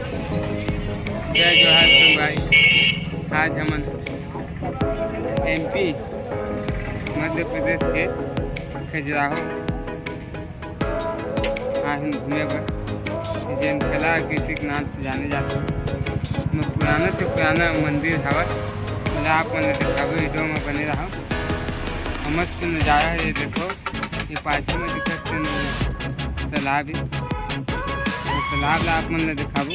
जय जोहार संगवारी। आज हम MP मध्य प्रदेश के खजुराहो आज घूमे पर जैन कला आकृति के नाम से जाने जाते हैं। पुराना से पुराना मंदिर हवा मतलब आप मैंने देखा वीडियो में बने रहा। मस्त नज़ारा है ये देखो। ये पाछे में दिखा तालाब है। तालाब आप मैंने दिखाबू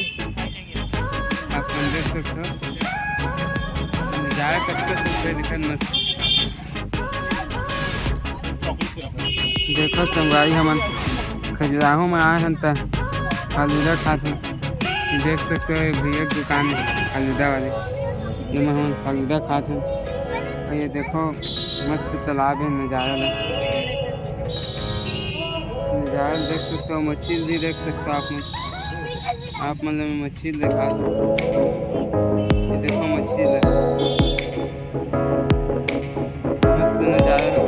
आप मन देख सकते हो। नज़ारा कब से दिखा मस्त देखो संगवारी। हम खजुराहो में आए हैं तो फालूदा खाते हैं। देख सकते हो भैया की दुकान है फालूदा वाली। ये में हम फालूदा खाते हैं। और ये देखो मस्त तालाब है। नज़ारा देख सकते हो। मछली भी देख सकते हो आप मतलब मछली देखा। ये देखो मछली मस्त नज़ारा देखो।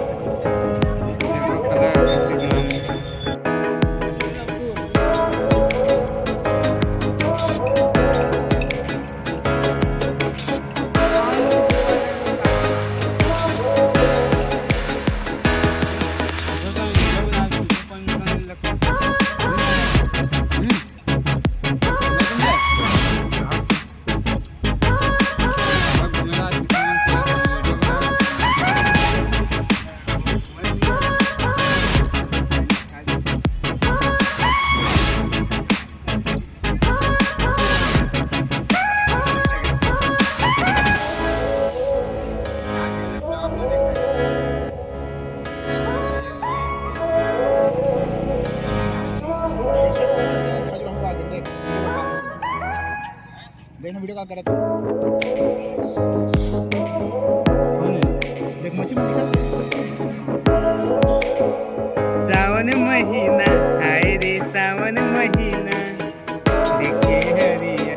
कलर वीडियो कॉल करा था। देख मछली सावन महीना आए रे सावन महीना देखे हरिया।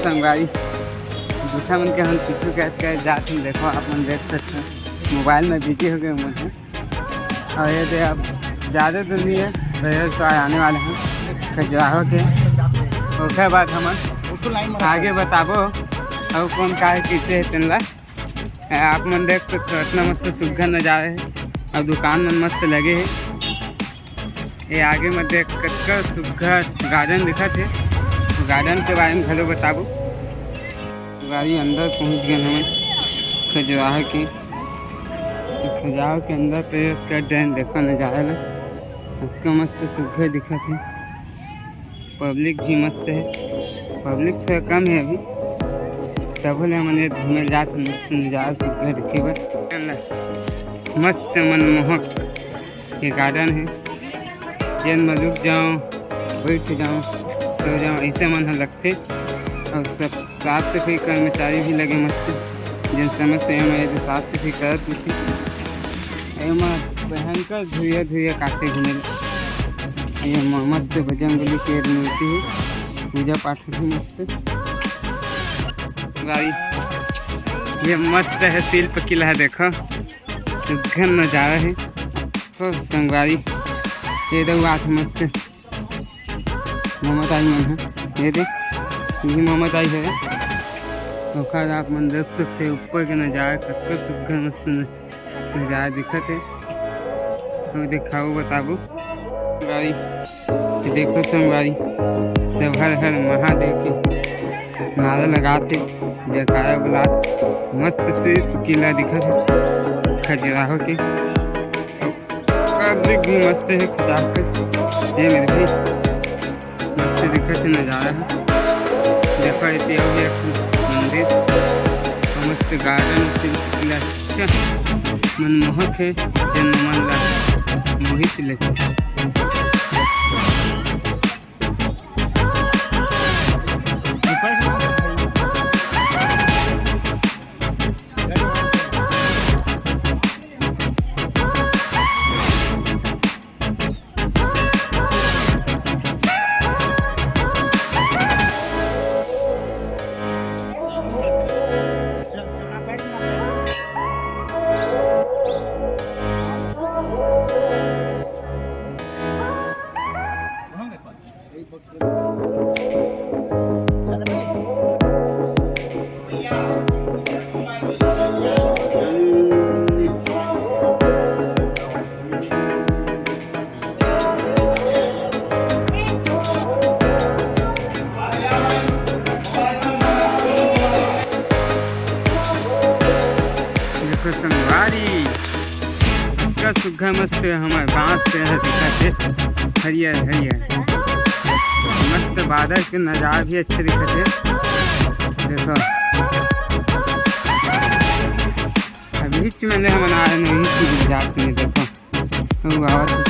संगवारी दूसरा मन के हम पीछू कह जाते हैं। देखो आप मन देख सकते हैं मोबाइल में बिजी हो गए मन है। और ये तो अब ज़्यादा तो नहीं है तो आने वाले हैं खजुराहो के। उसके बाद हम आगे बताबो और कौन का किसे है तेनला। आप मन देख सकते हो इतना मस्त सुघर नज़ारा है। और दुकान में मस्त लगे है। ये आगे में देख कर सुघर गार्डन दिखा थे। गार्डन के बारे में घलो बताबो। गाड़ी अंदर पहुंच गए हमें खजुराहो की। खजुराहो के अंदर पे उसका ड्रेन देखो नज़ारा ला उसका मस्त सुघर दिखा थे। पब्लिक भी मस्त है। पब्लिक थोड़ा कम है अभी तब मैंने घूमे जाते मस्त नज़ारा सुघर दिखे बर मस्त मनमोहक ये गार्डन है। जैन में रुक जाओ बैठ जाओ सो जाओ ऐसे मन लगते। और सब साफ सफाई कर्मचारी भी लगे मस्त जिन समय से यदि साफ सफाई करत थी। पहन कर धुए धुए काटे घूमे। ये मस्त भजन बलि के मूर्ति है। पूजा पाठ भी मस्त गाड़ी। ये मस्त है शिल्प किला देखो सुघर नज़ारा है। तो संगवारी ये तो बात मस्त मोहम्मद आई मन है। ये देख यही मोहम्मद आई है। आप मन देख सकते ऊपर के नज़ारा कतका सुघर मस्त नज़ारा दिखत है। वो दिखाओ बताबो गाड़ी देखो संगवारी सब हर हर महादेव के नारा लगाते जयकारा बुलाते मस्त से किला दिखत है खजुराहो के अब भी मस्त है खुदा ये मेरे भी मस्त दिखत है नज़ारा है देखो ऐसे मंदिर मस्त गार्डन से किला अच्छा मनमोहक है जन मन ला मोहित लेते संगवारी क्या सुखा मस्त हमारे बांस पे है दिखते हरियर हरियर मस्त बादल के नज़ारा भी अच्छे दिखते देखो बीच में हम नहीं जाते देखो